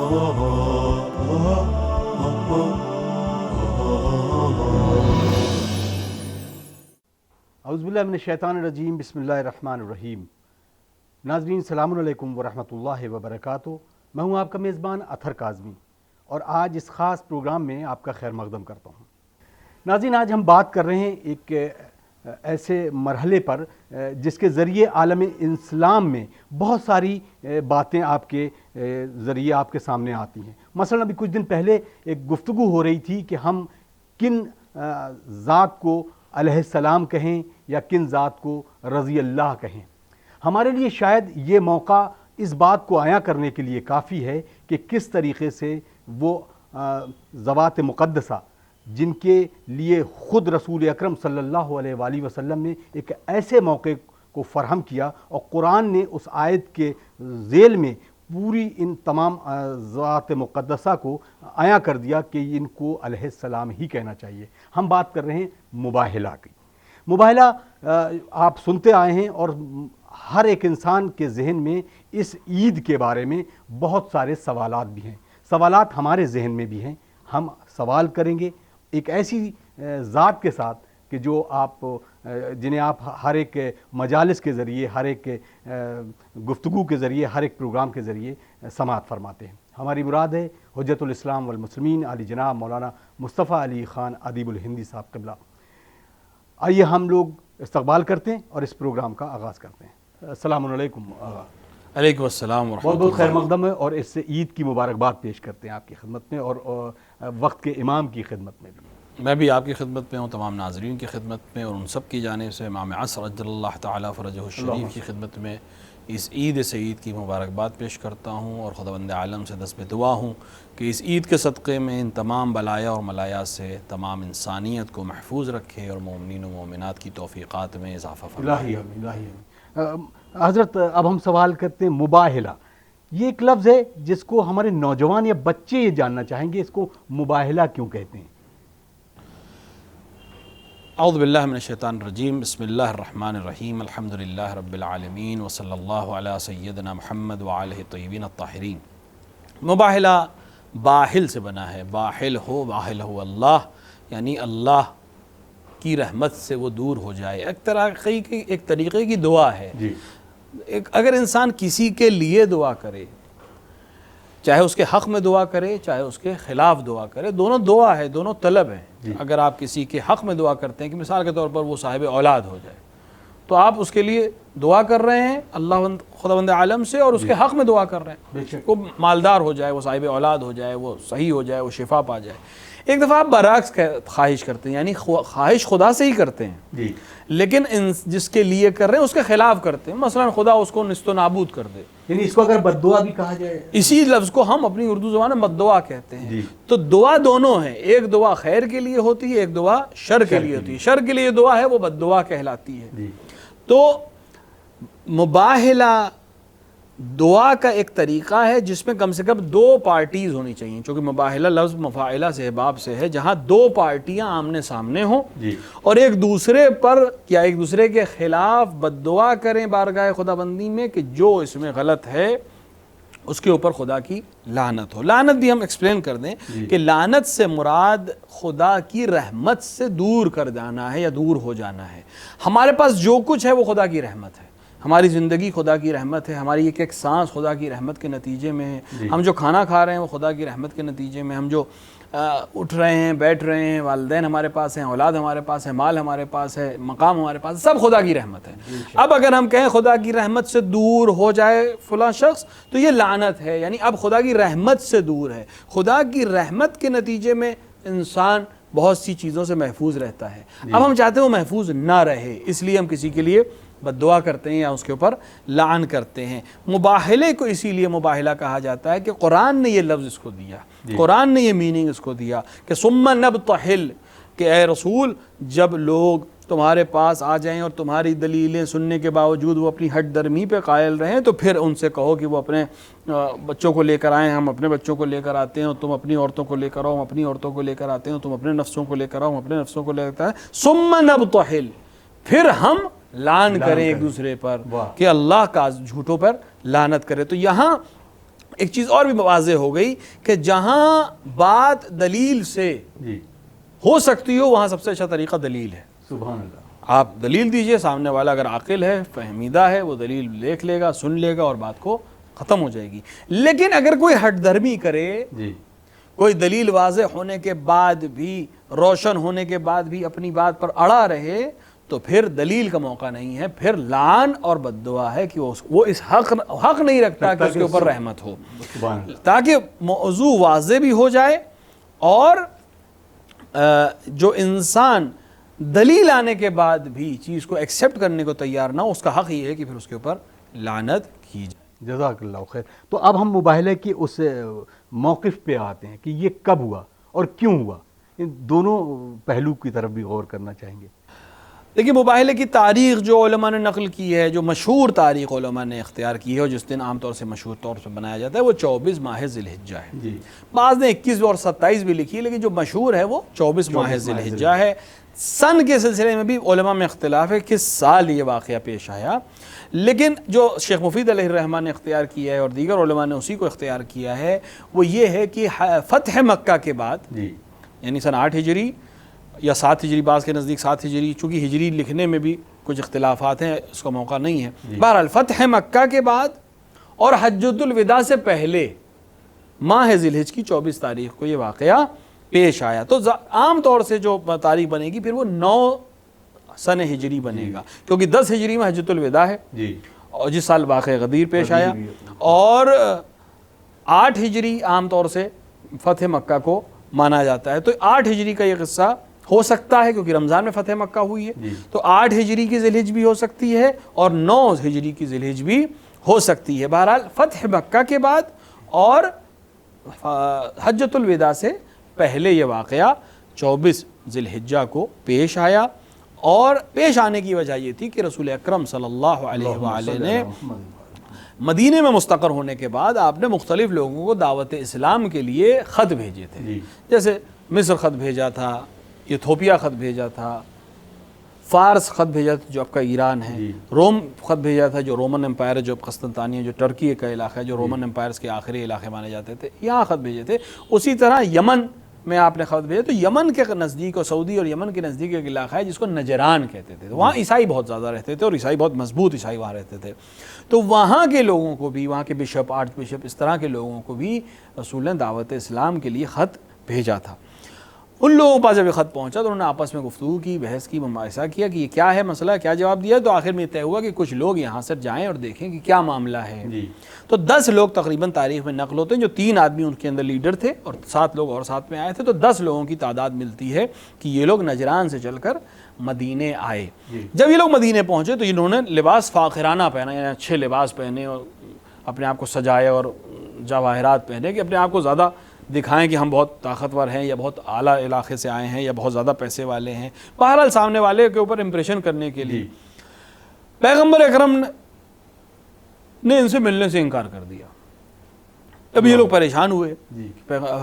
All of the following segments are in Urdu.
اعوذ باللہ من الشیطان الرجیم، بسم اللہ الرحمن الرحیم۔ ناظرین السلام علیکم ورحمۃ اللہ وبرکاتہ۔ میں ہوں آپ کا میزبان اطہر کاظمی اور آج اس خاص پروگرام میں آپ کا خیر مقدم کرتا ہوں۔ ناظرین، آج ہم بات کر رہے ہیں ایک ایسے مرحلے پر جس کے ذریعے عالم اسلام میں بہت ساری باتیں آپ کے ذریعے آپ کے سامنے آتی ہیں۔ مثلا ابھی کچھ دن پہلے ایک گفتگو ہو رہی تھی کہ ہم کن ذات کو علیہ السلام کہیں یا کن ذات کو رضی اللہ کہیں۔ ہمارے لیے شاید یہ موقع اس بات کو عیاں کرنے کے لیے کافی ہے کہ کس طریقے سے وہ ذوات مقدسہ جن کے لیے خود رسول اکرم صلی اللہ علیہ وآلہ وسلم نے ایک ایسے موقع کو فراہم کیا اور قرآن نے اس آیت کے ذیل میں پوری ان تمام ذات مقدسہ کو عیاں کر دیا کہ ان کو علیہ السلام ہی کہنا چاہیے۔ ہم بات کر رہے ہیں مباہلہ کی۔ مباہلہ آپ سنتے آئے ہیں اور ہر ایک انسان کے ذہن میں اس عید کے بارے میں بہت سارے سوالات بھی ہیں۔ سوالات ہمارے ذہن میں بھی ہیں۔ ہم سوال کریں گے ایک ایسی ذات کے ساتھ کہ جو جنہیں آپ ہر ایک مجالس کے ذریعے، ہر ایک گفتگو کے ذریعے، ہر ایک پروگرام کے ذریعے سماعت فرماتے ہیں۔ ہماری مراد ہے حجت الاسلام والمسلمین علی جناب مولانا مصطفیٰ علی خان ادیب الہندی صاحب قبلہ۔ آئیے ہم لوگ استقبال کرتے ہیں اور اس پروگرام کا آغاز کرتے ہیں۔ السلام علیکم۔ علیکم السلام ورحمۃ اللہ۔ بہت بہت خیر مقدم ہے اور اس سے عید کی مبارکباد پیش کرتے ہیں آپ کی خدمت میں اور وقت کے امام کی خدمت میں بھی۔ میں بھی آپ کی خدمت میں ہوں، تمام ناظرین کی خدمت میں، اور ان سب کی جانب سے امام عصر عجل اللہ تعالیٰ فرجہ الشریف کی خدمت میں اس عید سعید کی مبارکباد پیش کرتا ہوں اور خداوند عالم سے دست دعا ہوں کہ اس عید کے صدقے میں ان تمام بلایا اور ملایا سے تمام انسانیت کو محفوظ رکھے اور مومنین و مومنات کی توفیقات میں اضافہ فرمائے۔ حضرت، اب ہم سوال کرتے ہیں مباہلہ۔ یہ ایک لفظ ہے جس کو ہمارے نوجوان یا بچے یہ جاننا چاہیں گے، اس کو مباہلہ کیوں کہتے ہیں؟ اعوذ باللہ من الشیطان الرجیم، بسم اللہ الرحمن الرحیم، الحمدللہ رب العالمین وصلی اللہ علی سیدنا محمد وآلہ الطیبین الطاہرین۔ مباہلہ باہل سے بنا ہے، باہل ہو اللہ، یعنی اللہ کی رحمت سے وہ دور ہو جائے۔ ایک طریقے کی دعا ہے۔ اگر انسان کسی کے لیے دعا کرے، چاہے اس کے حق میں دعا کرے چاہے اس کے خلاف دعا کرے، دونوں دعا ہے، دونوں طلب ہیں۔ اگر آپ کسی کے حق میں دعا کرتے ہیں کہ مثال کے طور پر وہ صاحب اولاد ہو جائے، تو آپ اس کے لیے دعا کر رہے ہیں اللہ خداوند عالم سے، اور اس کے حق میں دعا کر رہے ہیں وہ مالدار ہو جائے، وہ صاحب اولاد ہو جائے، وہ صحیح ہو جائے، وہ شفا پا جائے۔ ایک دفعہ آپ برعکس خواہش کرتے ہیں، یعنی خواہش خدا سے ہی کرتے ہیں لیکن جس کے لیے کر رہے ہیں اس کے خلاف کرتے ہیں۔ مثلا خدا اس کو نیست و نابود کر دے، یعنی اس کو اگر بد دعا بھی کہا جائے، اسی لفظ کو ہم اپنی اردو زبان میں بد دعا کہتے ہیں۔ تو دعا دونوں ہیں، ایک دعا خیر کے لیے ہوتی ہے، ایک دعا شر کے لیے ہوتی ہے۔ شر کے لیے دعا ہے وہ بد دعا کہلاتی ہے۔ تو مباہلہ دعا کا ایک طریقہ ہے جس میں کم سے کم دو پارٹیز ہونی چاہیے، چونکہ مباہلہ لفظ مفاعلہ سے باب سے ہے، جہاں دو پارٹیاں آمنے سامنے ہوں اور ایک دوسرے پر یا ایک دوسرے کے خلاف بد دعا کریں بارگاہ خدا بندی میں کہ جو اس میں غلط ہے اس کے اوپر خدا کی لعنت ہو۔ لعنت بھی ہم ایکسپلین کر دیں کہ لعنت سے مراد خدا کی رحمت سے دور کر جانا ہے یا دور ہو جانا ہے۔ ہمارے پاس جو کچھ ہے وہ خدا کی رحمت ہے، ہماری زندگی خدا کی رحمت ہے، ہماری ایک ایک سانس خدا کی رحمت کے نتیجے میں ہے، ہم جو کھانا کھا رہے ہیں وہ خدا کی رحمت کے نتیجے میں، ہم جو اٹھ رہے ہیں، بیٹھ رہے ہیں، والدین ہمارے پاس ہیں، اولاد ہمارے پاس ہے، مال ہمارے پاس ہے، مقام ہمارے پاس ہے، سب خدا کی رحمت ہے۔ اب اگر ہم کہیں خدا کی رحمت سے دور ہو جائے فلاں شخص تو یہ لعنت ہے، یعنی اب خدا کی رحمت سے دور ہے۔ خدا کی رحمت کے نتیجے میں انسان بہت سی چیزوں سے محفوظ رہتا ہے۔ اب ہم چاہتے ہیں وہ محفوظ نہ رہے، اس لیے ہم کسی کے لیے بد دعا کرتے ہیں یا اس کے اوپر لعن کرتے ہیں۔ مباہلے کو اسی لیے مباہلہ کہا جاتا ہے کہ قرآن نے یہ لفظ اس کو دیا، قرآن نے یہ میننگ اس کو دیا کہ ثم نبتہل، کہ اے رسول جب لوگ تمہارے پاس آ جائیں اور تمہاری دلیلیں سننے کے باوجود وہ اپنی ہٹ درمی پہ قائل رہیں تو پھر ان سے کہو کہ وہ اپنے بچوں کو لے کر آئیں، ہم اپنے بچوں کو لے کر آتے ہیں، تم اپنی عورتوں کو لے کر آؤ، ہم اپنی عورتوں کو لے کر آتے ہیں، تم اپنے نفسوں کو لے کر آؤ، ہم اپنے نفسوں کو لے کر آتے ہیں، ثم نبتہل، پھر ہم لعن کریں ایک دوسرے پر کہ اللہ کا جھوٹوں پر لعنت کرے۔ تو یہاں ایک چیز اور بھی واضح ہو گئی کہ جہاں بات دلیل سے جی ہو سکتی ہو وہاں سب سے اچھا طریقہ دلیل ہے. سبحان اللہ. آپ دلیل دیجئے, سامنے والا اگر عاقل ہے, فہمیدہ ہے, وہ دلیل دیکھ لے گا, سن لے گا اور بات کو ختم ہو جائے گی. لیکن اگر کوئی ہٹ دھرمی کرے, جی کوئی دلیل واضح ہونے کے بعد بھی, روشن ہونے کے بعد بھی اپنی بات پر اڑا رہے, تو پھر دلیل کا موقع نہیں ہے, پھر لعن اور بد دعا ہے کہ وہ اس حق نہیں رکھتا کہ اس کے اوپر رحمت ہو. سبحان اللہ. تاکہ موضوع واضح بھی ہو جائے اور جو انسان دلیل آنے کے بعد بھی چیز کو ایکسیپٹ کرنے کو تیار نہ ہو, اس کا حق یہ ہے کہ پھر اس کے اوپر لعنت کی جائے. جزاک اللہ خیر. تو اب ہم مباہلے کی اس موقف پہ آتے ہیں کہ یہ کب ہوا اور کیوں ہوا. ان دونوں پہلو کی طرف بھی غور کرنا چاہیں گے. دیکھیے, مباہلے کی تاریخ جو علماء نے نقل کی ہے, جو مشہور تاریخ علماء نے اختیار کی ہے اور جس دن عام طور سے مشہور طور سے بنایا جاتا ہے, وہ 24 ماہ ذی الحجہ ہے. جی بعض نے 21 اور 27 بھی لکھی, لیکن جو مشہور ہے وہ 24 ماہ ذی الحجہ ہے. سن کے سلسلے میں بھی علماء میں اختلاف ہے کس سال یہ واقعہ پیش آیا, لیکن جو شیخ مفید علیہ الرحمٰن نے اختیار کیا ہے اور دیگر علماء نے اسی کو اختیار کیا ہے, وہ یہ ہے کہ فتح مکہ کے بعد, جی یعنی سن 8 ہجری یا 7 ہجری, بعض کے نزدیک 7 ہجری, چونکہ ہجری لکھنے میں بھی کچھ اختلافات ہیں, اس کا موقع نہیں ہے. بہرحال فتح مکہ کے بعد اور حجۃ الوداع سے پہلے ماہ ذی الحجہ کی 24 تاریخ کو یہ واقعہ پیش آیا. تو عام طور سے جو تاریخ بنے گی پھر وہ 9 سن ہجری بنے گا, کیونکہ 10 ہجری میں حجۃ الوداع ہے جی اور جس سال واقعہ غدیر پیش آیا, اور 8 ہجری عام طور سے فتح مکہ کو مانا جاتا ہے. تو 8 ہجری کا یہ قصہ ہو سکتا ہے کیونکہ رمضان میں فتح مکہ ہوئی ہے, تو 8 ہجری کی ذی الحجہ بھی ہو سکتی ہے اور 9 ہجری کی ذی الحجہ بھی ہو سکتی ہے. بہرحال فتح مکہ کے بعد اور حجۃ الوداع سے پہلے یہ واقعہ 24 ذی الحجہ کو پیش آیا, اور پیش آنے کی وجہ یہ تھی کہ رسول اکرم صلی اللہ علیہ وآلہ نے مدینے میں مستقر ہونے کے بعد آپ نے مختلف لوگوں کو دعوت اسلام کے لیے خط بھیجے تھے. جیسے مصر خط بھیجا تھا, ایتھوپیا خط بھیجا تھا, فارس خط بھیجا تھا جو اب کا ایران ہے, روم خط بھیجا تھا جو رومن امپائر ہے, جو اب قسطنطانیہ جو ٹرکی کا علاقہ ہے, جو رومن امپائرز کے آخری علاقے مانے جاتے تھے, یہاں خط بھیجے تھے. اسی طرح یمن میں آپ نے خط بھیجا, تو یمن کے نزدیک اور سعودی اور یمن کے نزدیک ایک علاقہ ہے جس کو نجران کہتے تھے. وہاں عیسائی بہت زیادہ رہتے تھے اور عیسائی بہت مضبوط عیسائی وہاں رہتے تھے. تو وہاں کے لوگوں کو بھی, وہاں کے بشپ, آرچ بشپ, اس طرح کے لوگوں کو بھی رسول نے دعوت اسلام کے لیے خط بھیجا تھا. ان لوگوں کے پاس جب یہ خط پہنچا تو انہوں نے آپس میں گفتگو کی, بحث کی, مباحثہ کیا کہ یہ کیا ہے مسئلہ, کیا جواب دیا. تو آخر میں یہ طے ہوا کہ کچھ لوگ یہاں سے جائیں اور دیکھیں کہ کیا معاملہ ہے. تو 10 لوگ تقریباً تاریخ میں نقل ہوتے ہیں, جو 3 آدمی ان کے اندر لیڈر تھے اور 7 لوگ اور ساتھ میں آئے تھے. تو 10 لوگوں کی تعداد ملتی ہے کہ یہ لوگ نجران سے چل کر مدینے آئے. جب یہ لوگ مدینے پہنچے تو انہوں نے لباس فاخرانہ پہنا, یعنی اچھے لباس پہنے اور اپنے آپ کو سجائے اور جواہرات پہنے کہ اپنے آپ کو زیادہ دکھائیں کہ ہم بہت طاقتور ہیں یا بہت اعلیٰ علاقے سے آئے ہیں یا بہت زیادہ پیسے والے ہیں. بہرحال سامنے والے کے اوپر امپریشن کرنے کے لیے پیغمبر اکرم نے ان سے ملنے سے انکار کر دیا. اب یہ لوگ پریشان ہوئے,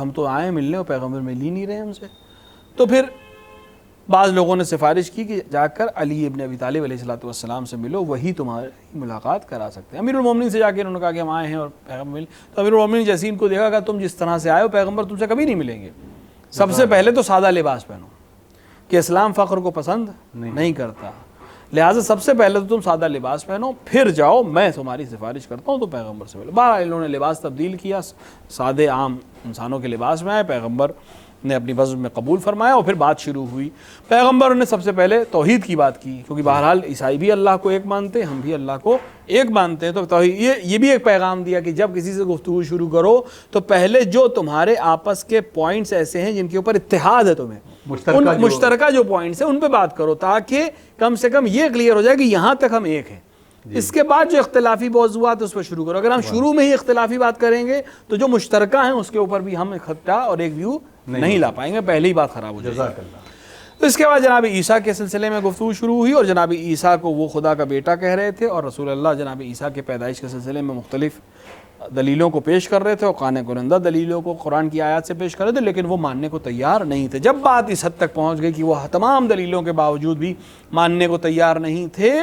ہم تو آئے ہیں ملنے اور پیغمبر مل ہی نہیں رہے ہم سے. تو پھر بعض لوگوں نے سفارش کی کہ جا کر علی ابن ابی طالب علیہ السلام سے ملو, وہی تمہاری ملاقات کرا سکتے ہیں. امیر المومنین سے جا کے انہوں نے کہا کہ ہم آئے ہیں اور پیغمبر مل. تو امیر المومنین جیسے ان کو دیکھا کہ تم جس طرح سے آئے ہو پیغمبر تم سے کبھی نہیں ملیں گے. سب سے پہلے تو سادہ لباس پہنو, کہ اسلام فخر کو پسند نہیں کرتا, لہٰذا سب سے پہلے تو تم سادہ لباس پہنو, پھر جاؤ میں تمہاری سفارش کرتا ہوں تو پیغمبر سے ملو. بہرحال انہوں نے لباس تبدیل کیا, سادے عام انسانوں کے لباس میں آئے, پیغمبر نے اپنی بزم میں قبول فرمایا اور پھر بات شروع ہوئی. پیغمبر نے سب سے پہلے توحید کی بات کی, کیونکہ بہرحال عیسائی بھی اللہ کو ایک مانتے ہیں, ہم بھی اللہ کو ایک مانتے ہیں. تو توحید یہ بھی ایک پیغام دیا کہ جب کسی سے گفتگو شروع کرو تو پہلے جو تمہارے آپس کے پوائنٹس ایسے ہیں جن کے اوپر اتحاد ہے تمہیں, ان مشترکہ جو پوائنٹس ہیں ان پہ بات کرو, تاکہ کم سے کم یہ کلیئر ہو جائے کہ یہاں تک ہم ایک ہیں. اس کے بعد جو اختلافی موضوعات اس پر شروع کرو. اگر ہم شروع میں ہی اختلافی بات کریں گے تو جو مشترکہ ہیں اس کے اوپر بھی ہم اکٹھا اور ایک ویو نہیں لا پائیں گے, پہلے ہی بات خراب ہو جائے گی. تو اس کے بعد جناب عیسیٰ کے سلسلے میں گفتگو شروع ہوئی, اور جناب عیسیٰ کو وہ خدا کا بیٹا کہہ رہے تھے, اور رسول اللہ جناب عیسیٰ کے پیدائش کے سلسلے میں مختلف دلیلوں کو پیش کر رہے تھے, اور قانع کنندہ دلیلوں کو قرآن کی آیات سے پیش کر رہے تھے, لیکن وہ ماننے کو تیار نہیں تھے. جب بات اس حد تک پہنچ گئی کہ وہ تمام دلیلوں کے باوجود بھی ماننے کو تیار نہیں تھے,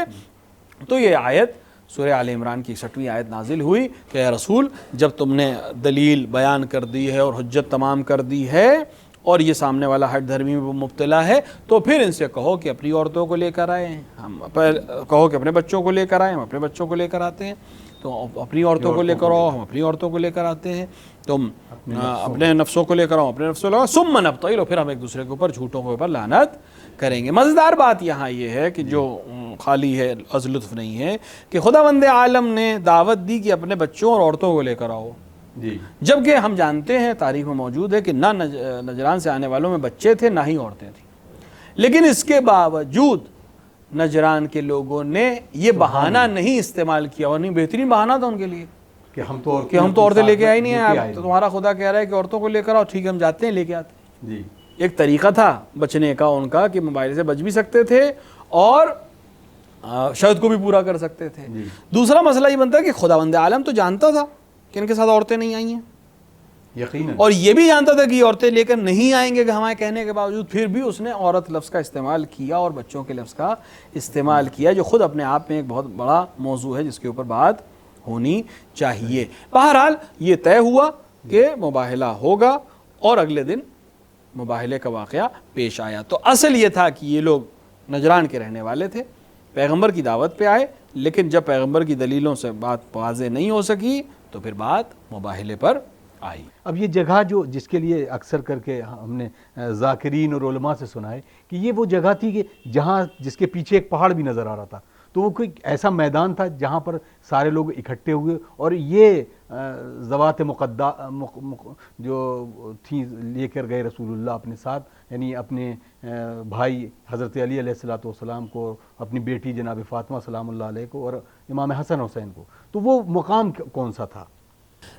تو یہ آیت سورہ آل عمران کی 61ویں آیت نازل ہوئی کہ اے رسول جب تم نے دلیل بیان کر دی ہے اور حجت تمام کر دی ہے اور یہ سامنے والا ہٹ دھرمی میں مبتلا ہے تو پھر ان سے کہو کہ اپنی عورتوں کو لے کر آئیں، کہو کہ اپنے بچوں کو لے کر آئیں، ہم اپنے بچوں کو لے کر آتے ہیں، تو اپنی عورتوں کو لے کر آؤ، ہم اپنی عورتوں کو لے کر آتے ہیں، تم اپنے نفسوں کو لے کر آؤ، اپنے نفسوں کو لے کر ثم نبتہل، پھر ہم ایک دوسرے کے اوپر جھوٹوں کے اوپر لعنت کریں گے۔ مزیدار بات یہاں یہ ہے کہ جو خالی ہے از لطف نہیں ہے کہ خداوند عالم نے دعوت دی کہ اپنے بچوں اور عورتوں کو لے کر آؤ، جبکہ ہم جانتے ہیں تاریخ میں موجود ہے کہ نہ نجران سے آنے والوں میں بچے تھے نہ ہی عورتیں تھیں، لیکن اس کے باوجود نجران کے لوگوں نے یہ بہانہ نہیں استعمال کیا، اور نہیں بہترین بہانہ تھا ان کے لیے کہ ہم تو عورتیں لے کے آئی نہیں ہیں، تو تمہارا خدا کہہ رہا ہے کہ عورتوں کو لے کر آؤ، ٹھیک ہے ہم جاتے ہیں لے کے آتے ہیں۔ ایک طریقہ تھا بچنے کا ان کا کہ موبائل سے بچ بھی سکتے تھے اور شرط کو بھی پورا کر سکتے تھے۔ دوسرا مسئلہ یہ بنتا ہے کہ خداوند عالم تو جانتا تھا کہ ان کے ساتھ عورتیں نہیں آئی ہیں، یقیناً، اور یہ بھی جانتا تھا کہ یہ عورتیں لے کر نہیں آئیں گے کہ ہمارے کہنے کے باوجود، پھر بھی اس نے عورت لفظ کا استعمال کیا اور بچوں کے لفظ کا استعمال کیا، جو خود اپنے آپ میں ایک بہت بڑا موضوع ہے جس کے اوپر بات ہونی چاہیے۔ بہرحال یہ طے ہوا کہ مباہلہ ہوگا اور اگلے دن مباہلے کا واقعہ پیش آیا۔ تو اصل یہ تھا کہ یہ لوگ نجران کے رہنے والے تھے، پیغمبر کی دعوت پہ آئے، لیکن جب پیغمبر کی دلیلوں سے بات واضح نہیں ہو سکی تو پھر بات مباہلے پر آئی۔ اب یہ جگہ جو جس کے لیے اکثر کر کے ہم نے ذاکرین اور علماء سے سنا ہے کہ یہ وہ جگہ تھی کہ جہاں جس کے پیچھے ایک پہاڑ بھی نظر آ رہا تھا، تو وہ کوئی ایسا میدان تھا جہاں پر سارے لوگ اکٹھے ہوئے اور یہ ذوات جو تھیں لے کر گئے رسول اللہ اپنے ساتھ، یعنی اپنے بھائی حضرت علی علیہ الصلوۃ والسلام کو، اپنی بیٹی جناب فاطمہ سلام اللہ علیہ کو اور امام حسن حسین کو، تو وہ مقام کون سا تھا؟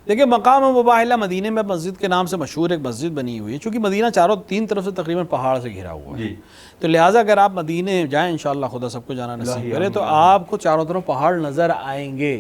دیکھیں مقام مباہلہ مدینے میں مسجد کے نام سے مشہور ایک مسجد بنی ہوئی ہے، چونکہ مدینہ تین طرف سے تقریباً پہاڑ سے گھرا ہوا ہے، تو لہٰذا اگر آپ مدینے جائیں انشاءاللہ خدا سب کو جانا نصیب کرے تو آپ کو چاروں طرف پہاڑ نظر آئیں گے،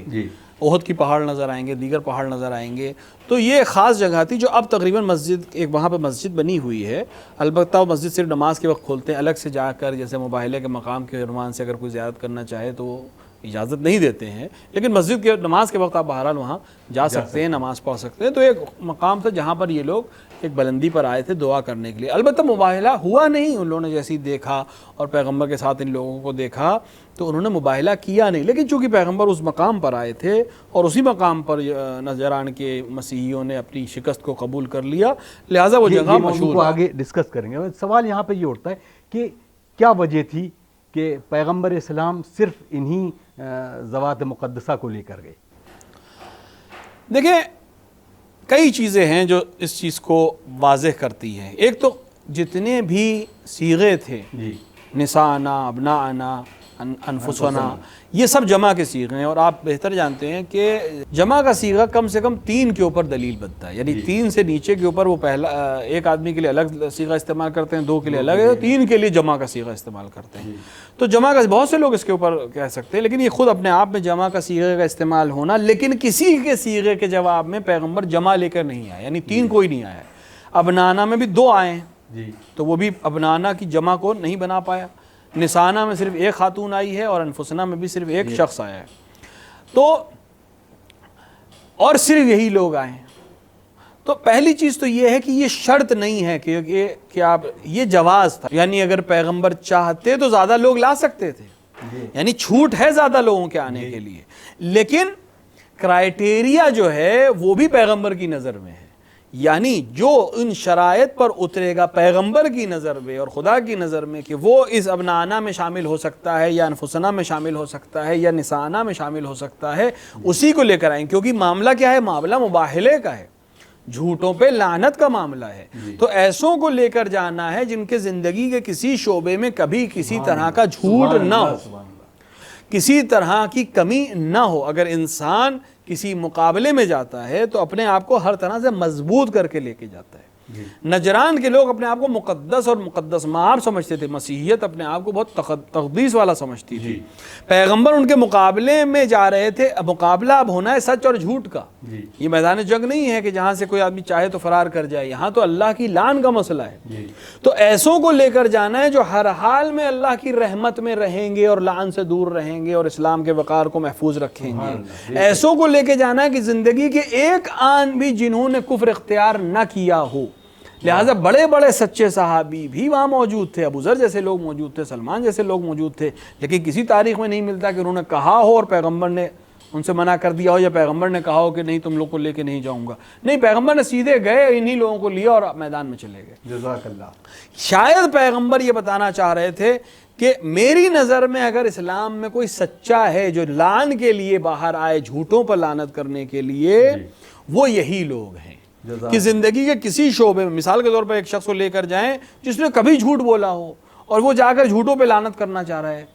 احد کی پہاڑ نظر آئیں گے، دیگر پہاڑ نظر آئیں گے۔ تو یہ ایک خاص جگہ تھی جو اب تقریباً مسجد ایک وہاں پہ مسجد بنی ہوئی ہے، البتہ وہ مسجد صرف نماز کے وقت کھولتے ہیں، الگ سے جا کر جیسے مباہلے کے مقام کے عنوان سے اگر کوئی زیارت کرنا چاہے تو وہ اجازت نہیں دیتے ہیں، لیکن مسجد کے نماز کے وقت آپ بہرحال وہاں جا سکتے ہیں، نماز پڑھ سکتے ہیں۔ تو ایک مقام تھا جہاں پر یہ لوگ ایک بلندی پر آئے تھے دعا کرنے کے لیے۔ البتہ مباہلہ ہوا نہیں، ان لوگوں نے جیسے ہی دیکھا اور پیغمبر کے ساتھ ان لوگوں کو دیکھا تو انہوں نے مباہلہ کیا نہیں، لیکن چونکہ پیغمبر اس مقام پر آئے تھے اور اسی مقام پر نجران کے مسیحیوں نے اپنی شکست کو قبول کر لیا، لہٰذا وہ جگہ مشہور کو آگے ڈسکس کریں گے۔ سوال یہاں پہ یہ اٹھتا ہے کہ کیا وجہ تھی کہ پیغمبر اسلام صرف انہی ذوات مقدسہ کو لے کر گئے؟ دیکھیں کئی چیزیں ہیں جو اس چیز کو واضح کرتی ہیں۔ ایک تو جتنے بھی صیغے تھے، نساءنا، ابناءنا، انفسنا، یہ سب جمع کے صیغے ہیں، اور آپ بہتر جانتے ہیں کہ جمع کا صیغہ کم سے کم 3 کے اوپر دلیل بنتا ہے، یعنی 3 سے نیچے کے اوپر وہ پہلا ایک آدمی کے لیے الگ صیغہ استعمال کرتے ہیں، 2 کے لیے الگ ہے، 3 کے لیے جمع کا صیغہ استعمال کرتے ہیں۔ تو جمع کا بہت سے لوگ اس کے اوپر کہہ سکتے ہیں، لیکن یہ خود اپنے آپ میں جمع کا صیغے کا استعمال ہونا، لیکن کسی کے صیغے کے جواب میں پیغمبر جمع لے کر نہیں آیا، یعنی 3 کوئی نہیں آیا۔ ابنانا میں بھی 2 آئے ہیں تو وہ بھی ابنانا کی جمع کو نہیں بنا پایا، نسانا میں صرف 1 خاتون آئی ہے اور انفسنا میں بھی صرف 1 شخص آیا ہے، تو اور صرف یہی لوگ آئے ہیں۔ تو پہلی چیز تو یہ ہے کہ یہ شرط نہیں ہے کہ آپ، یہ جواز تھا، یعنی اگر پیغمبر چاہتے تو زیادہ لوگ لا سکتے تھے، یعنی چھوٹ ہے زیادہ لوگوں کے آنے کے لیے، لیکن کرائیٹیریا جو ہے وہ بھی پیغمبر کی نظر میں ہے، یعنی جو ان شرائط پر اترے گا پیغمبر کی نظر میں اور خدا کی نظر میں کہ وہ اس ابنانا میں شامل ہو سکتا ہے یا انفسنا میں شامل ہو سکتا ہے یا نسانا میں شامل ہو سکتا ہے، اسی کو لے کر آئیں، کیونکہ معاملہ کیا ہے؟ معاملہ مباہلے کا ہے، جھوٹوں پہ لعنت کا معاملہ ہے، تو ایسوں کو لے کر جانا ہے جن کے زندگی کے کسی شعبے میں کبھی کسی طرح کا جھوٹ نہ ہو، کسی طرح کی کمی نہ ہو۔ اگر انسان کسی مقابلے میں جاتا ہے تو اپنے آپ کو ہر طرح سے مضبوط کر کے لے کے جاتا ہے، نجران کے لوگ اپنے آپ کو مقدس اور مقدس مآب سمجھتے تھے، مسیحیت اپنے آپ کو بہت تقدیس والا سمجھتی تھی۔ پیغمبر ان کے مقابلے میں جا رہے تھے، مقابلہ اب ہونا ہے سچ اور جھوٹ کا۔ یہ میدان جنگ نہیں ہے کہ جہاں سے کوئی آدمی چاہے تو فرار کر جائے، یہاں تو اللہ کی لعن کا مسئلہ ہے۔ تو ایسوں کو لے کر جانا ہے جو ہر حال میں اللہ کی رحمت میں رہیں گے اور لعن سے دور رہیں گے اور اسلام کے وقار کو محفوظ رکھیں گے۔ ایسوں کو لے کے جانا ہے کہ زندگی کے ایک آن بھی جنہوں نے کفر اختیار نہ کیا ہو۔ لہٰذا بڑے بڑے سچے صحابی بھی وہاں موجود تھے، ابو ذر جیسے لوگ موجود تھے، سلمان جیسے لوگ موجود تھے، لیکن کسی تاریخ میں نہیں ملتا کہ انہوں نے کہا ہو اور پیغمبر نے ان سے منع کر دیا ہو، یا پیغمبر نے کہا ہو کہ نہیں تم لوگ کو لے کے نہیں جاؤں گا۔ نہیں، پیغمبر نے سیدھے گئے، انہی لوگوں کو لیا اور میدان میں چلے گئے۔ جزاک اللہ۔ شاید پیغمبر یہ بتانا چاہ رہے تھے کہ میری نظر میں اگر اسلام میں کوئی سچا ہے جو لعن کے لیے باہر آئے، جھوٹوں پر لعنت کرنے کے لیے، وہ یہی لوگ ہیں کہ زندگی کے کسی شعبے میں، مثال کے طور پر ایک شخص کو لے کر جائیں جس نے کبھی جھوٹ بولا ہو اور وہ جا کر جھوٹوں پہ لعنت کرنا چاہ رہا ہے،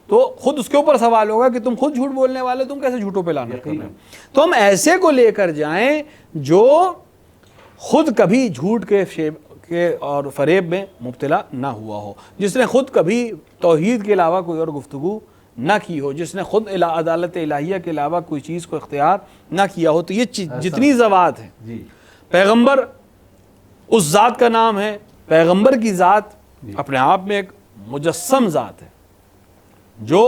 تو خود اس کے اوپر سوال ہوگا کہ تم خود جھوٹ بولنے والے، تم کیسے جھوٹوں پہ لعنت کر رہے ہیں۔ تو ہم ایسے کو لے کر جائیں جو خود کبھی جھوٹ کے اور فریب میں مبتلا نہ ہوا ہو، جس نے خود کبھی توحید کے علاوہ کوئی اور گفتگو نہ کی ہو، جس نے خود عدالت الہیہ کے علاوہ کوئی چیز کو اختیار نہ کیا ہو۔ تو یہ جتنی ذوات ہیں، پیغمبر اس ذات کا نام ہے، پیغمبر کی ذات اپنے آپ میں ایک مجسم ذات ہے جو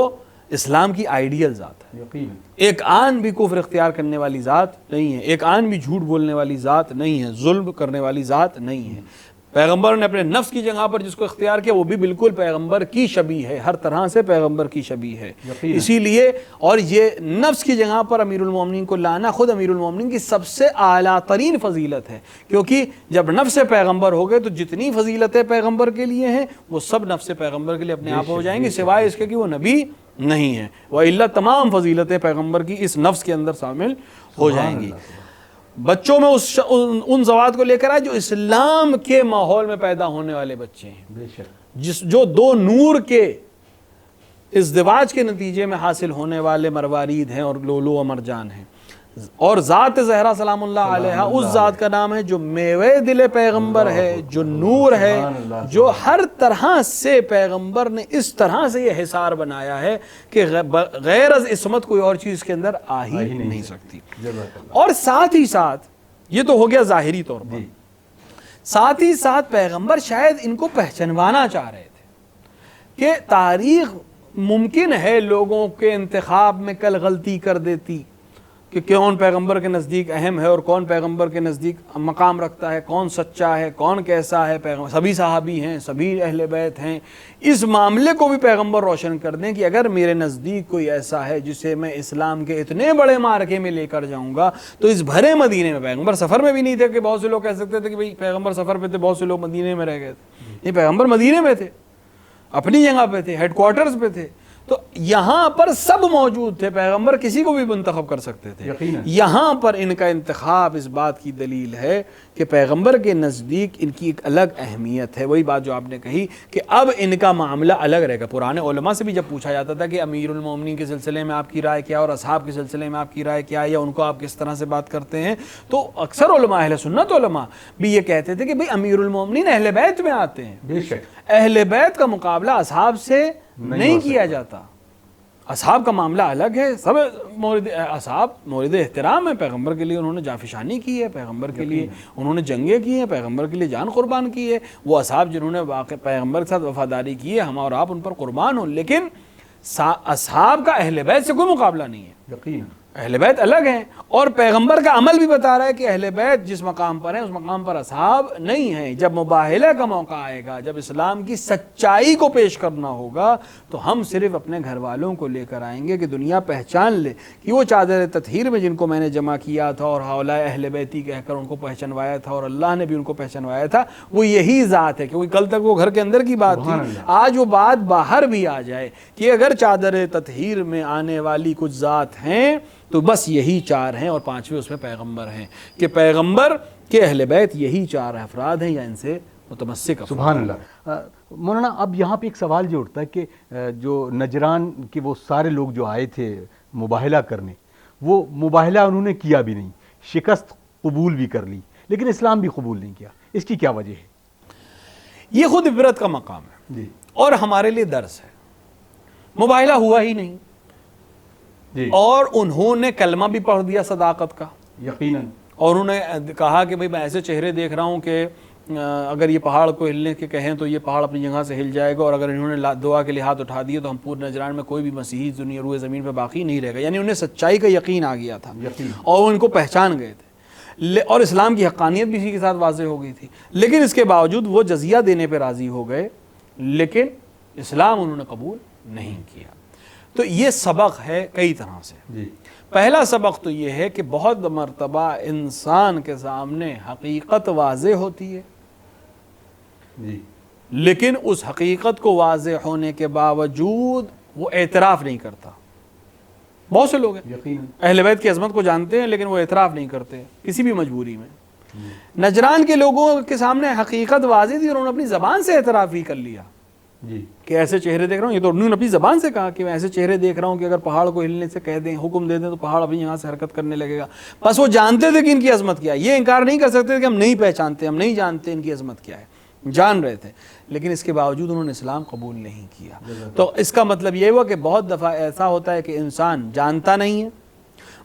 اسلام کی آئیڈیل ذات ہے۔ ایک آن بھی کفر اختیار کرنے والی ذات نہیں ہے، ایک آن بھی جھوٹ بولنے والی ذات نہیں ہے، ظلم کرنے والی ذات نہیں ہے۔ پیغمبر نے اپنے نفس کی جگہ پر جس کو اختیار کیا وہ بھی بالکل پیغمبر کی شبیہ ہے، ہر طرح سے پیغمبر کی شبیہ ہے۔ اسی لیے اور یہ نفس کی جگہ پر امیر المومنین کو لانا خود امیر المومنین کی سب سے اعلیٰ ترین فضیلت ہے، کیونکہ جب نفس پیغمبر ہو گئے تو جتنی فضیلتیں پیغمبر کے لیے ہیں وہ سب نفس پیغمبر کے لیے اپنے آپ ہو جائیں گی، سوائے اس کے کہ وہ نبی نہیں ہے، وَإِلَّا تمام فضیلتیں پیغمبر کی اس نفس کے اندر شامل ہو جائیں گی۔ بچوں میں ان ذوات کو لے کر آئے جو اسلام کے ماحول میں پیدا ہونے والے بچے ہیں، جو دو نور کے ازدواج کے نتیجے میں حاصل ہونے والے مروارید ہیں اور لولو و مرجان ہیں۔ اور ذات زہرا سلام اللہ علیہا اس ذات کا نام ہے جو میوے دل پیغمبر ہے، جو نور ہے، جو ہر طرح سے پیغمبر نے اس طرح سے یہ حصار بنایا ہے کہ غیر از عصمت کوئی اور چیز کے اندر آ ہی نہیں سکتی۔ اور ساتھ ہی ساتھ یہ تو ہو گیا ظاہری طور پر، ساتھ ہی ساتھ پیغمبر شاید ان کو پہچنوانا چاہ رہے تھے کہ تاریخ ممکن ہے لوگوں کے انتخاب میں کل غلطی کر دیتی کہ کون پیغمبر کے نزدیک اہم ہے اور کون پیغمبر کے نزدیک مقام رکھتا ہے، کون سچا ہے، کون کیسا ہے۔ پیغمبر سبھی صحابی ہیں، سبھی اہل بیت ہیں، اس معاملے کو بھی پیغمبر روشن کر دیں کہ اگر میرے نزدیک کوئی ایسا ہے جسے میں اسلام کے اتنے بڑے معرکے میں لے کر جاؤں گا تو اس بھرے مدینے میں، پیغمبر سفر میں بھی نہیں تھے کہ بہت سے لوگ کہہ سکتے تھے کہ بھئی پیغمبر سفر پہ تھے، بہت سے لوگ مدینے میں رہ گئے تھے، یہ پیغمبر مدینے میں تھے، اپنی جگہ پہ تھے، ہیڈ کوارٹرز پہ تھے، تو یہاں پر سب موجود تھے، پیغمبر کسی کو بھی منتخب کر سکتے تھے۔ یہاں پر ان کا انتخاب اس بات کی دلیل ہے کہ پیغمبر کے نزدیک ان کی ایک الگ اہمیت ہے۔ وہی بات جو آپ نے کہی کہ اب ان کا معاملہ الگ رہے گا۔ پرانے علماء سے بھی جب پوچھا جاتا تھا کہ امیر المومنین کے سلسلے میں آپ کی رائے کیا اور اصحاب کے سلسلے میں آپ کی رائے کیا، یا ان کو آپ کس طرح سے بات کرتے ہیں، تو اکثر علماء اہل سنت علماء بھی یہ کہتے تھے کہ بھئی امیر المومنین اہل بیت میں آتے ہیں، بے شک اہل بیت کا مقابلہ اصحاب سے نہیں کیا جاتا، اصحاب کا معاملہ الگ ہے، سب اصحاب مورد احترام ہے، پیغمبر کے لیے انہوں نے جانفشانی کی ہے، پیغمبر کے لیے انہوں نے جنگیں کی ہیں، پیغمبر کے لیے جان قربان کی ہے، وہ اصحاب جنہوں نے واقع پیغمبر کے ساتھ وفاداری کی ہے، ہم اور آپ ان پر قربان ہوں، لیکن اصحاب کا اہل بیت سے کوئی مقابلہ نہیں ہے، یقین اہل بیت الگ ہیں۔ اور پیغمبر کا عمل بھی بتا رہا ہے کہ اہل بیت جس مقام پر ہیں اس مقام پر اصحاب نہیں ہیں۔ جب مباہلہ کا موقع آئے گا، جب اسلام کی سچائی کو پیش کرنا ہوگا تو ہم صرف اپنے گھر والوں کو لے کر آئیں گے کہ دنیا پہچان لے کہ وہ چادر تطہیر میں جن کو میں نے جمع کیا تھا اور ہؤلاء اہل بیتی کہہ کر ان کو پہچنوایا تھا اور اللہ نے بھی ان کو پہچنوایا تھا، وہ یہی ذات ہے۔ کیونکہ کل تک وہ گھر کے اندر کی بات تھی، آج وہ بات باہر بھی آ جائے کہ اگر چادر تطہیر میں آنے والی کچھ ذات ہیں تو بس یہی چار ہیں، اور پانچویں اس میں پیغمبر ہیں، کہ پیغمبر کے اہل بیت یہی چار افراد ہیں یا ان سے متمسک افراد۔ سبحان اللہ۔ مولانا اب یہاں پہ ایک سوال جو اٹھتا ہے کہ جو نجران کے وہ سارے لوگ جو آئے تھے مباہلہ کرنے، وہ مباہلہ انہوں نے کیا بھی نہیں، شکست قبول بھی کر لی لیکن اسلام بھی قبول نہیں کیا۔ اس کی کیا وجہ ہے؟ یہ خود عبرت کا مقام ہے جی اور ہمارے لیے درس ہے. مباہلہ ہوا ہی نہیں جی اور انہوں نے کلمہ بھی پڑھ دیا صداقت کا, یقیناً. اور انہوں نے کہا کہ بھئی میں ایسے چہرے دیکھ رہا ہوں کہ اگر یہ پہاڑ کو ہلنے کے کہیں تو یہ پہاڑ اپنی جگہ سے ہل جائے گا, اور اگر انہوں نے دعا کے لیے ہاتھ اٹھا دیے تو ہم پورے نجران میں کوئی بھی مسیحی دنیا روئے زمین پہ باقی نہیں رہے گا. یعنی انہیں سچائی کا یقین آ گیا تھا اور وہ ان کو پہچان گئے تھے, اور اسلام کی حقانیت بھی اسی کے ساتھ واضح ہو گئی تھی. لیکن اس کے باوجود وہ جزیہ دینے پہ راضی ہو گئے, لیکن اسلام انہوں نے قبول نہیں کیا. تو یہ سبق ہے کئی طرح سے. جی پہلا سبق تو یہ ہے کہ بہت مرتبہ انسان کے سامنے حقیقت واضح ہوتی ہے, جی لیکن اس حقیقت کو واضح ہونے کے باوجود وہ اعتراف نہیں کرتا. بہت سے لوگ ہیں یقیناً. اہل بیت کی عظمت کو جانتے ہیں لیکن وہ اعتراف نہیں کرتے کسی بھی مجبوری میں. نجران کے لوگوں کے سامنے حقیقت واضح تھی اور انہوں نے اپنی زبان سے اعتراف ہی کر لیا جی کہ ایسے چہرے دیکھ رہا ہوں. یہ تو انہوں نے اپنی زبان سے کہا کہ میں ایسے چہرے دیکھ رہا ہوں کہ اگر پہاڑ کو ہلنے سے کہہ دیں, حکم دے دیں تو پہاڑ اپنی یہاں سے حرکت کرنے لگے گا. بس وہ جانتے تھے کہ ان کی عظمت کیا ہے, یہ انکار نہیں کر سکتے کہ ہم نہیں پہچانتے, ہم نہیں جانتے ان کی عظمت کیا ہے, جان رہے تھے. لیکن اس کے باوجود انہوں نے اسلام قبول نہیں کیا. تو اس کا مطلب یہ ہوا کہ بہت دفعہ ایسا ہوتا ہے کہ انسان جانتا نہیں ہے,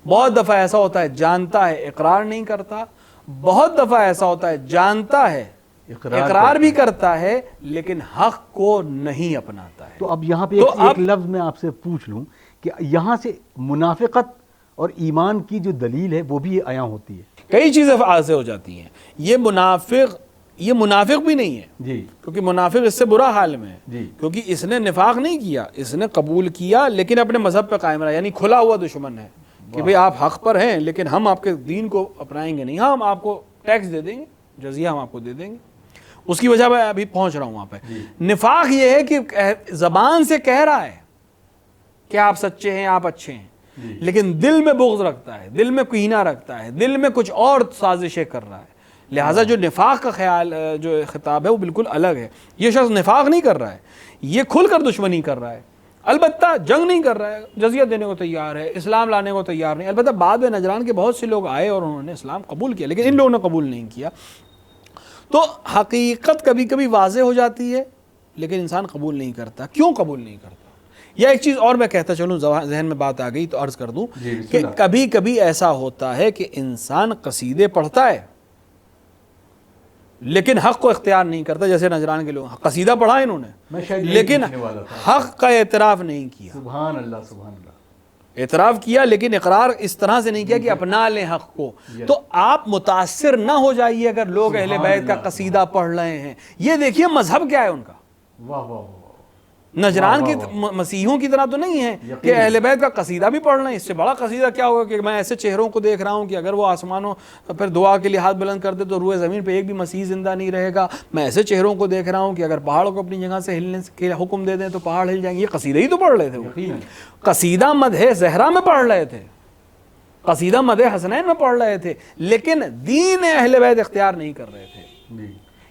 بہت دفعہ ایسا ہوتا ہے جانتا ہے اقرار نہیں کرتا, بہت دفعہ ایسا ہوتا ہے جانتا ہے اقرار بھی کرتا ہے لیکن حق کو نہیں اپناتا ہے. تو اب یہاں پہ ایک لفظ میں آپ سے پوچھ لوں کہ یہاں سے منافقت اور ایمان کی جو دلیل ہے وہ بھی عیاں ہوتی ہے. کئی چیزیں واضح ہو جاتی ہیں. یہ منافق بھی نہیں ہے جی کیونکہ منافق اس سے برا حال میں ہے, جی کیونکہ اس نے نفاق نہیں کیا, اس نے قبول کیا لیکن اپنے مذہب پہ قائم رہا. یعنی کھلا ہوا دشمن ہے کہ بھئی آپ حق پر ہیں لیکن ہم آپ کے دین کو اپنائیں گے نہیں, ہم آپ کو ٹیکس دے دیں گے, جزیہ ہم آپ کو دے دیں گے. اس کی وجہ میں ابھی پہنچ رہا ہوں وہاں پہ. نفاق یہ ہے کہ زبان سے کہہ رہا ہے کہ آپ سچے ہیں, آپ اچھے ہیں, لیکن دل میں بغض رکھتا ہے, دل میں کینہ رکھتا ہے, دل میں کچھ اور سازشیں کر رہا ہے. لہٰذا جو نفاق کا خیال جو خطاب ہے وہ بالکل الگ ہے. یہ شخص نفاق نہیں کر رہا ہے, یہ کھل کر دشمنی کر رہا ہے, البتہ جنگ نہیں کر رہا ہے, جزیہ دینے کو تیار ہے, اسلام لانے کو تیار نہیں. البتہ بعد میں نجران کے بہت سے لوگ آئے اور انہوں نے اسلام قبول کیا, لیکن ان لوگوں نے قبول نہیں کیا. تو حقیقت کبھی کبھی واضح ہو جاتی ہے لیکن انسان قبول نہیں کرتا. کیوں قبول نہیں کرتا؟ یا ایک چیز اور میں کہتا چلوں, ذہن میں بات آ گئی تو عرض کر دوں کہ کبھی کبھی ایسا ہوتا ہے کہ انسان قصیدے پڑھتا ہے لیکن حق کو اختیار نہیں کرتا. جیسے نجران کے لوگ قصیدہ پڑھا انہوں نے لیکن حق کا اعتراف نہیں کیا. سبحان اللہ, سبحان اللہ. اعتراف کیا لیکن اقرار اس طرح سے نہیں کیا کہ اپنا لیں حق کو. تو آپ متاثر نہ ہو جائیے اگر لوگ اہل بیت کا قصیدہ پڑھ رہے ہیں. یہ دیکھیے مذہب کیا ہے ان کا. واہ واہ. نجران کی مسیحیوں کی طرح تو نہیں ہے کہ اہل بیت کا قصیدہ بھی پڑھ رہے ہیں. اس سے بڑا قصیدہ کیا ہوگا کہ میں ایسے چہروں کو دیکھ رہا ہوں کہ اگر وہ آسمانوں پر دعا کے لیے ہاتھ بلند کر دے تو روئے زمین پہ ایک بھی مسیح زندہ نہیں رہے گا. میں ایسے چہروں کو دیکھ رہا ہوں کہ اگر پہاڑوں کو اپنی جگہ سے ہلنے کے حکم دے دیں تو پہاڑ ہل جائیں گے. یہ قصیدہ ہی تو پڑھ رہے تھے وہ. قصیدہ مدح زہرا میں پڑھ رہے تھے, قصیدہ مدح حسنین میں پڑھ رہے تھے, لیکن دین اہل بیت اختیار نہیں کر رہے تھے.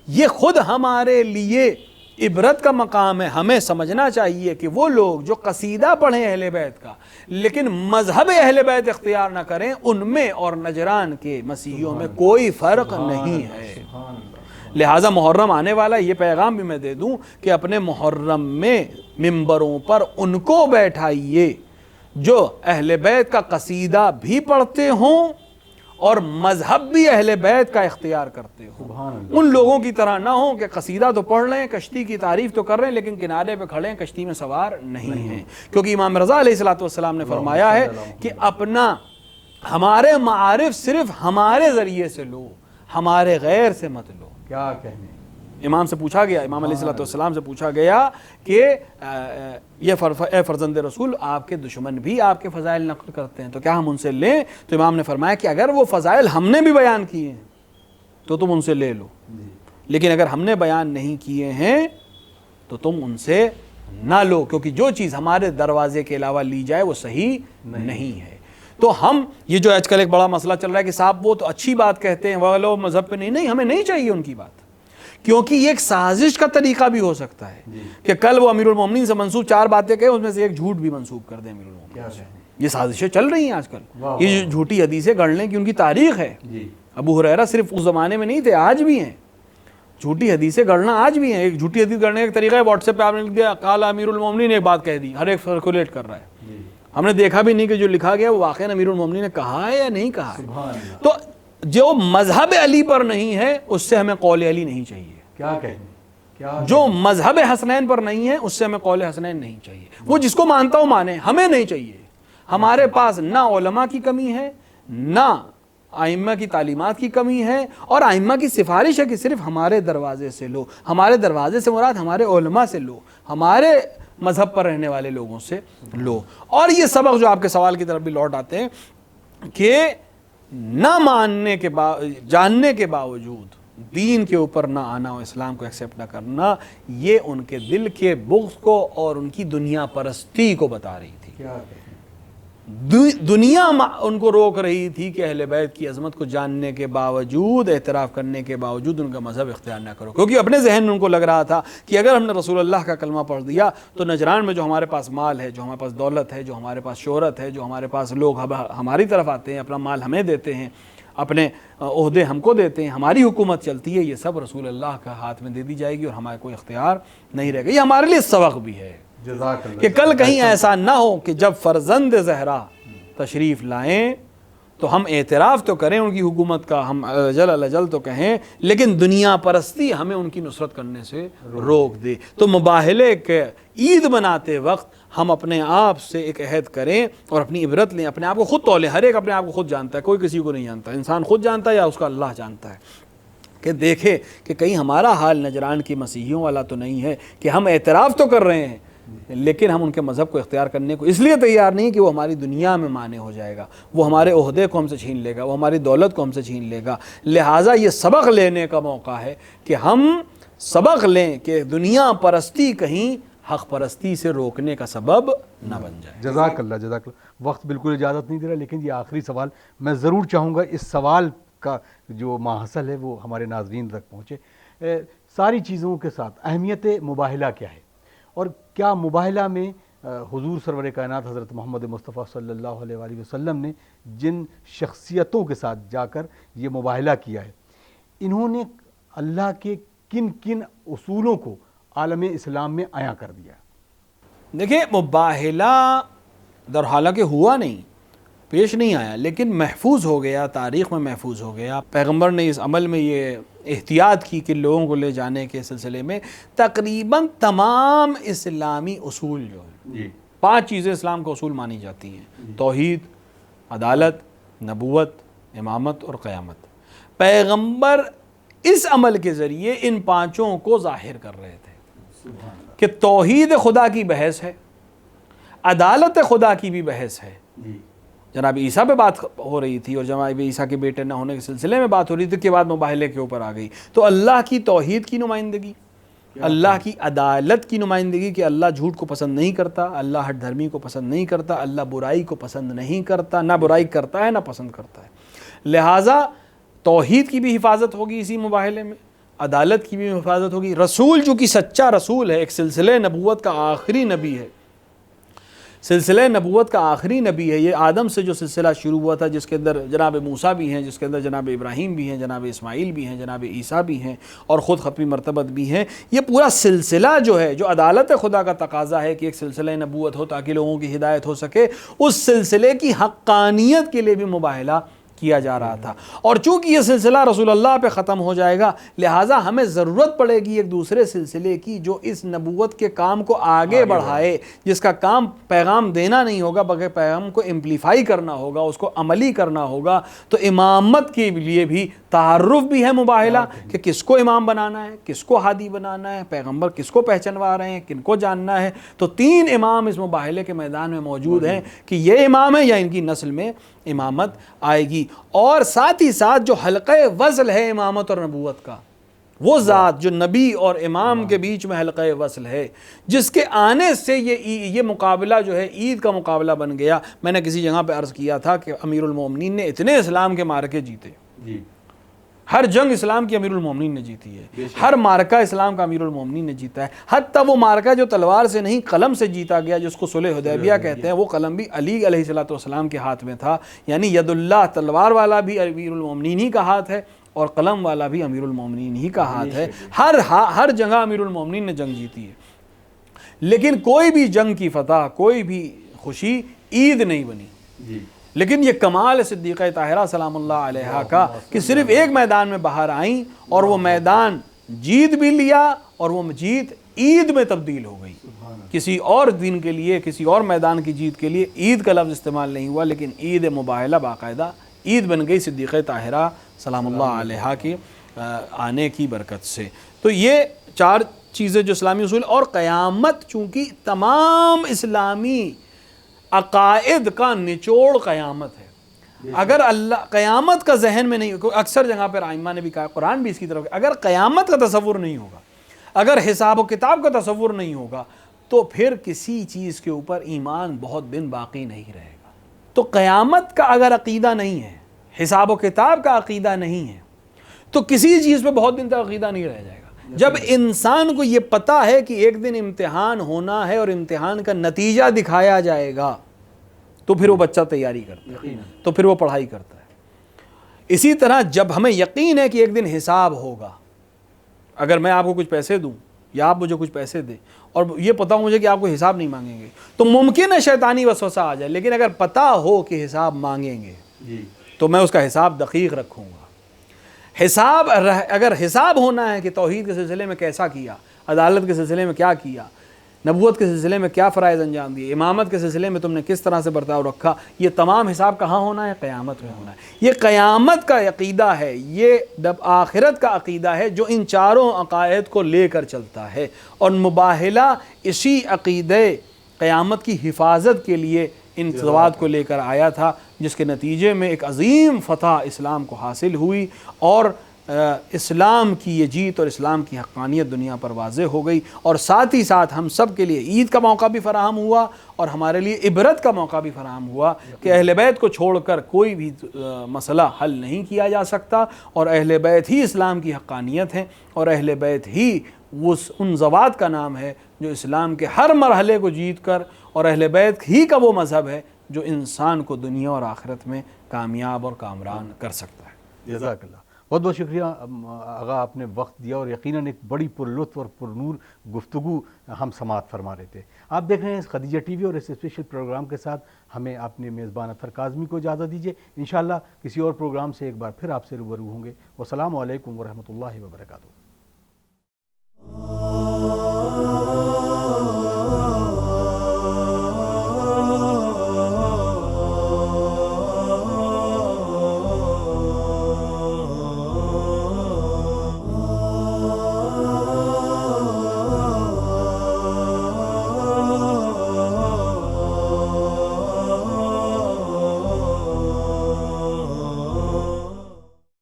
یہ خود ہمارے لیے عبرت کا مقام ہے. ہمیں سمجھنا چاہیے کہ وہ لوگ جو قصیدہ پڑھیں اہل بیت کا لیکن مذہب اہل بیت اختیار نہ کریں, ان میں اور نجران کے مسیحیوں میں کوئی فرق نہیں ہے. لہٰذا محرم آنے والا, یہ پیغام بھی میں دے دوں کہ اپنے محرم میں ممبروں پر ان کو بیٹھائیے جو اہل بیت کا قصیدہ بھی پڑھتے ہوں اور مذہب بھی اہل بیت کا اختیار کرتے ہوں. ان لوگوں کی طرح نہ ہوں کہ قصیدہ تو پڑھ رہے ہیں, کشتی کی تعریف تو کر رہے ہیں, لیکن کنارے پہ کھڑے ہیں, کشتی میں سوار نہیں ہیں. کیونکہ امام رضا علیہ الصلوۃ والسلام نے فرمایا ہے کہ اپنا ہمارے معارف صرف ہمارے ذریعے سے لو, ہمارے غیر سے مت لو. کیا کہنے. امام سے پوچھا گیا, امام علیہ الصلوۃ والسلام سے پوچھا گیا کہ اے فرزند رسول, آپ کے دشمن بھی آپ کے فضائل نقل کرتے ہیں تو کیا ہم ان سے لیں؟ تو امام نے فرمایا کہ اگر وہ فضائل ہم نے بھی بیان کیے ہیں تو تم ان سے لے لو, لیکن اگر ہم نے بیان نہیں کیے ہیں تو تم ان سے نہ لو, کیونکہ جو چیز ہمارے دروازے کے علاوہ لی جائے وہ صحیح نہیں ہے. تو ہم یہ جو آج کل ایک بڑا مسئلہ چل رہا ہے کہ صاحب وہ تو اچھی بات کہتے ہیں, وہ لوگ مذہب پہ نہیں, ہمیں نہیں چاہیے ان کی بات, کیونکہ یہ ایک سازش کا طریقہ بھی ہو سکتا ہے کہ کل وہ امیر المومنین سے منسوب 4 باتیں کہیں, اس میں سے ایک جھوٹ بھی منسوب کر دیں امیر المومنین سے. یہ سازشیں چل رہی ہیں آج کل. یہ جو جھوٹی حدیثیں گڑھنے کی ان کی تاریخ ہے. ابو ہریرہ صرف اس زمانے میں نہیں تھے, آج بھی ہیں. جھوٹی حدیثیں گڑھنا آج بھی ہیں. ایک جھوٹی حدیث گڑھنے کا ایک طریقہ ہے واٹس ایپ پہ آپ نے لکھ دیا قال امیر المومنین نے ایک بات کہہ دی, ہر ایک سرکولیٹ کر رہا ہے, ہم نے دیکھا بھی نہیں کہ جو لکھا گیا وہ واقعا امیر المومنین نے کہا ہے یا نہیں کہا ہے. تو جو مذہب علی پر نہیں ہے اس سے ہمیں قول علی نہیں چاہیے. کیا کہیں, جو مذہب حسنین پر نہیں ہے اس سے ہمیں قول حسنین نہیں چاہیے. وہ جس کو مانتا ہو مانے, ہمیں نہیں چاہیے. ہمارے پاس نہ علماء کی کمی ہے, نہ ائمہ کی تعلیمات کی کمی ہے, اور ائمہ کی سفارش ہے کہ صرف ہمارے دروازے سے لو. ہمارے دروازے سے مراد ہمارے علماء سے لو, ہمارے مذہب پر رہنے والے لوگوں سے لو. اور یہ سبق جو آپ کے سوال کی طرف بھی لوٹ آتے ہیں کہ نہ ماننے کے جاننے کے باوجود دین کے اوپر نہ آنا اور اسلام کو ایکسیپٹ نہ کرنا, یہ ان کے دل کے بغض کو اور ان کی دنیا پرستی کو بتا رہی تھی. دنیا ان کو روک رہی تھی کہ اہل بیت کی عظمت کو جاننے کے باوجود, اعتراف کرنے کے باوجود ان کا مذہب اختیار نہ کرو, کیونکہ اپنے ذہن میں ان کو لگ رہا تھا کہ اگر ہم نے رسول اللہ کا کلمہ پڑھ دیا تو نجران میں جو ہمارے پاس مال ہے, جو ہمارے پاس دولت ہے, جو ہمارے پاس شہرت ہے, جو ہمارے پاس لوگ ہماری طرف آتے ہیں, اپنا مال ہمیں دیتے ہیں, اپنے عہدے ہم کو دیتے ہیں, ہماری حکومت چلتی ہے, یہ سب رسول اللہ کا ہاتھ میں دے دی جائے گی اور ہمارا کوئی اختیار نہیں رہے گا. یہ ہمارے لیے سبق بھی ہے کہ کل کہیں ایسا نہ ہو کہ جب فرزند زہرا تشریف لائیں تو ہم اعتراف تو کریں ان کی حکومت کا, ہم الجل تو کہیں, لیکن دنیا پرستی ہمیں ان کی نصرت کرنے سے روک دے. تو مباہلے کے عید مناتے وقت ہم اپنے آپ سے ایک عہد کریں اور اپنی عبرت لیں, اپنے آپ کو خود تولیں. ہر ایک اپنے آپ کو خود جانتا ہے, کوئی کسی کو نہیں جانتا. انسان خود جانتا ہے یا اس کا اللہ جانتا ہے, کہ دیکھے کہ کہیں ہمارا حال نجران کی مسیحیوں والا تو نہیں ہے کہ ہم اعتراف تو کر رہے ہیں لیکن ہم ان کے مذہب کو اختیار کرنے کو اس لیے تیار نہیں کہ وہ ہماری دنیا میں مانے ہو جائے گا, وہ ہمارے عہدے کو ہم سے چھین لے گا, وہ ہماری دولت کو ہم سے چھین لے گا. لہٰذا یہ سبق لینے کا موقع ہے کہ ہم سبق لیں کہ دنیا پرستی کہیں حق پرستی سے روکنے کا سبب نہ بن جائے. جزاک اللہ, جزاک اللہ. وقت بالکل اجازت نہیں دے رہا, لیکن یہ آخری سوال میں ضرور چاہوں گا اس سوال کا جو ماحصل ہے وہ ہمارے ناظرین تک پہنچے. ساری چیزوں کے ساتھ اہمیت مباہلہ کیا ہے, اور کیا مباہلہ میں حضور سرور کائنات حضرت محمد مصطفیٰ صلی اللہ علیہ وآلہ وسلم نے جن شخصیتوں کے ساتھ جا کر یہ مباہلہ کیا ہے, انہوں نے اللہ کے کن کن اصولوں کو عالم اسلام میں عیاں کر دیا؟ دیکھیں, مباہلہ در حالانکہ ہوا نہیں, پیش نہیں آیا, لیکن محفوظ ہو گیا, تاریخ میں محفوظ ہو گیا. پیغمبر نے اس عمل میں یہ احتیاط کی کہ لوگوں کو لے جانے کے سلسلے میں تقریباً تمام اسلامی اصول جو ہیں, 5 چیزیں اسلام کا اصول مانی جاتی ہیں: توحید, عدالت, نبوت, امامت اور قیامت. پیغمبر اس عمل کے ذریعے ان 5 کو ظاہر کر رہے تھے کہ توحید خدا کی بحث ہے, عدالت خدا کی بھی بحث ہے. جناب عیسیٰ پہ بات ہو رہی تھی اور جناب عیسیٰ کے بیٹے نہ ہونے کے سلسلے میں بات ہو رہی تھی, کے بعد مباہلے کے اوپر آ گئی. تو اللہ کی توحید کی نمائندگی, اللہ کی عدالت کی نمائندگی کہ اللہ جھوٹ کو پسند نہیں کرتا, اللہ ہٹ دھرمی کو پسند نہیں کرتا, اللہ برائی کو پسند نہیں کرتا, نہ برائی کرتا ہے نہ پسند کرتا ہے. لہٰذا توحید کی بھی حفاظت ہوگی اسی مباہلے میں, عدالت کی بھی حفاظت ہوگی. رسول جو کہ سچا رسول ہے, ایک سلسلے نبوت کا آخری نبی ہے, سلسلہ نبوت کا آخری نبی ہے. یہ آدم سے جو سلسلہ شروع ہوا تھا, جس کے اندر جناب موسیٰ بھی ہیں, جس کے اندر جناب ابراہیم بھی ہیں, جناب اسماعیل بھی ہیں, جناب عیسیٰ بھی ہیں, اور خود ختمی مرتبت بھی ہیں. یہ پورا سلسلہ جو ہے, جو عدالت خدا کا تقاضا ہے کہ ایک سلسلہ نبوت ہو تاکہ لوگوں کی ہدایت ہو سکے, اس سلسلے کی حقانیت کے لیے بھی مباہلہ کیا جا رہا تھا. اور چونکہ یہ سلسلہ رسول اللہ پہ ختم ہو جائے گا, لہٰذا ہمیں ضرورت پڑے گی ایک دوسرے سلسلے کی جو اس نبوت کے کام کو آگے بڑھائے, جس کا کام پیغام دینا نہیں ہوگا بلکہ پیغام کو امپلیفائی کرنا ہوگا, اس کو عملی کرنا ہوگا. تو امامت کے لیے بھی تعارف بھی ہے مباہلہ کہ کس کو امام بنانا ہے, کس کو ہادی بنانا ہے, پیغمبر کس کو پہچنوا رہے ہیں, کن کو جاننا ہے. تو 3 امام اس مباہلے کے میدان میں موجود ہیں کہ یہ امام ہے یا ان کی نسل میں امامت آئے گی. اور ساتھ ہی ساتھ جو حلقہ وصل ہے امامت اور نبوت کا, وہ ذات جو نبی اور امام کے بیچ میں حلقہ وصل ہے, جس کے آنے سے یہ مقابلہ جو ہے عید کا مقابلہ بن گیا. میں نے کسی جگہ پہ عرض کیا تھا کہ امیر المومنین نے اتنے اسلام کے مارکے جیتے, ہر جنگ اسلام کی امیر المومنین نے جیتی ہے, ہر مارکہ اسلام کا امیر المومنین نے جیتا ہے. حتیٰ وہ مارکہ جو تلوار سے نہیں قلم سے جیتا گیا, جس کو صلح حدیبیہ کہتے ہیں, وہ قلم بھی علی علیہ السلام کے ہاتھ میں تھا. یعنی ید اللہ, تلوار والا بھی امیر المومنین ہی کا ہاتھ ہے, اور قلم والا بھی امیر المومنین ہی کا ہاتھ ہے. ہر جگہ امیر المومنین نے جنگ جیتی ہے، لیکن کوئی بھی جنگ کی فتح، کوئی بھی خوشی عید نہیں بنی. لیکن یہ کمال صدیقہ طاہرہ سلام اللہ علیہا کا کہ صرف ایک میدان میں باہر آئیں اور وہ میدان جیت بھی لیا، اور وہ جیت عید میں تبدیل ہو گئی. کسی اور دن کے لیے، کسی اور میدان کی جیت کے لیے عید کا لفظ استعمال نہیں ہوا، لیکن عید مباہلہ باقاعدہ عید بن گئی صدیقہ طاہرہ سلام اللہ علیہا کے آنے کی برکت سے. تو یہ 4 چیزیں جو اسلامی اصول، اور قیامت چونکہ تمام اسلامی عقائد کا نچوڑ قیامت ہے. اگر اللہ قیامت کا ذہن میں نہیں، اکثر جگہ پر ائمہ نے بھی کہا، قرآن بھی اس کی طرف، اگر قیامت کا تصور نہیں ہوگا، اگر حساب و کتاب کا تصور نہیں ہوگا، تو پھر کسی چیز کے اوپر ایمان بہت دن باقی نہیں رہے گا. تو قیامت کا اگر عقیدہ نہیں ہے، حساب و کتاب کا عقیدہ نہیں ہے، تو کسی چیز پہ بہت دن تک عقیدہ نہیں رہ جائے گا. جب انسان کو یہ پتا ہے کہ ایک دن امتحان ہونا ہے اور امتحان کا نتیجہ دکھایا جائے گا، تو پھر وہ بچہ تیاری کرتا ہے، تو پھر وہ پڑھائی کرتا ہے. اسی طرح جب ہمیں یقین ہے کہ ایک دن حساب ہوگا، اگر میں آپ کو کچھ پیسے دوں یا آپ مجھے کچھ پیسے دیں اور یہ پتہ ہو مجھے کہ آپ کو حساب نہیں مانگیں گے، تو ممکن ہے شیطانی وسوسہ آ جائے. لیکن اگر پتہ ہو کہ حساب مانگیں گے تو میں اس کا حساب دقیق رکھوں گا. اگر حساب ہونا ہے کہ توحید کے سلسلے میں کیسا کیا، عدالت کے سلسلے میں کیا کیا، نبوت کے سلسلے میں کیا فرائض انجام دیے، امامت کے سلسلے میں تم نے کس طرح سے برتاؤ رکھا، یہ تمام حساب کہاں ہونا ہے؟ قیامت میں ہونا ہے. یہ قیامت کا عقیدہ ہے، یہ آخرت کا عقیدہ ہے جو ان 4 عقائد کو لے کر چلتا ہے. اور مباہلہ اسی عقیدے قیامت کی حفاظت کے لیے ان ضوابط کو لے کر آیا تھا، جس کے نتیجے میں ایک عظیم فتح اسلام کو حاصل ہوئی، اور اسلام کی یہ جیت اور اسلام کی حقانیت دنیا پر واضح ہو گئی. اور ساتھ ہی ساتھ ہم سب کے لیے عید کا موقع بھی فراہم ہوا، اور ہمارے لیے عبرت کا موقع بھی فراہم ہوا کہ اہل بیت کو چھوڑ کر کوئی بھی مسئلہ حل نہیں کیا جا سکتا، اور اہل بیت ہی اسلام کی حقانیت ہیں، اور اہل بیت ہی ان ضوابط کا نام ہے جو اسلام کے ہر مرحلے کو جیت کر، اور اہل بیت ہی کا وہ مذہب ہے جو انسان کو دنیا اور آخرت میں کامیاب اور کامران کر سکتا ہے. جزاک اللہ. بہت بہت شکریہ آغا، آپ نے وقت دیا، اور یقیناً ایک بڑی پرلطف اور پرنور گفتگو ہم سماعت فرما رہے تھے. آپ دیکھ رہے ہیں خدیجہ ٹی وی، اور اس اسپیشل پروگرام کے ساتھ ہمیں اپنے میزبان اطہر کاظمی کو اجازت دیجیے. انشاءاللہ کسی اور پروگرام سے ایک بار پھر آپ سے روبرو ہوں گے. والسلام علیکم ورحمۃ اللہ وبرکاتہ.